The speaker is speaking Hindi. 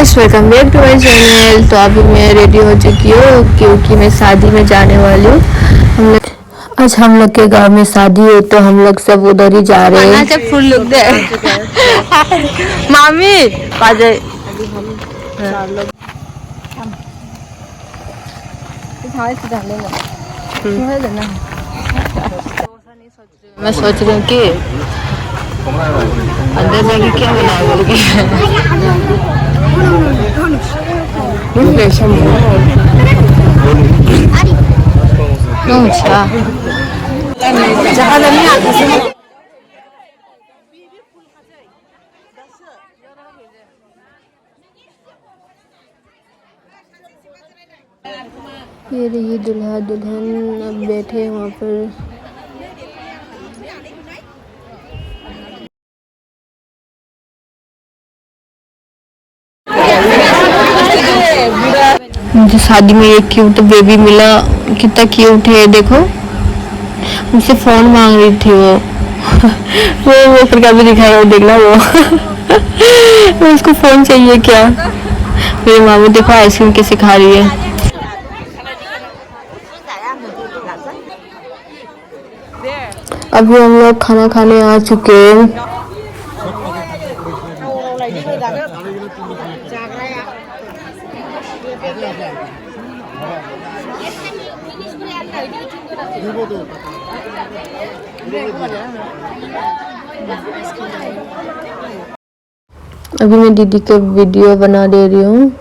Guys, welcome back to my channel. तो अभी मैं रेडी हो चुकी हूँ क्योंकि मैं शादी में जाने वाली हूँ। आज हम लोग के गांव में शादी है तो हम लोग सब उधर ही जा रहे हैं। फुल लुक दे मामी बाजे। अभी हम चार लोग मैं सोच रही हूँ कि अंदर जाके क्या बनाओगे। अच्छा ये रही दुल्हा दुल्हन अब बैठे वहाँ पर। मुझे शादी में एक क्यूट बेबी मिला, कितना क्यूट है देखो। मुझसे फोन मांग रही थी वो वो फिर कभी दिखाया देखना वो वो उसको फोन चाहिए क्या। मेरी मामी देखो आइसक्रीम कैसे खा रही है। अभी हम लोग खाना खाने आ चुके हैं। अभी मैं दीदी के वीडियो बना दे रही हूँ।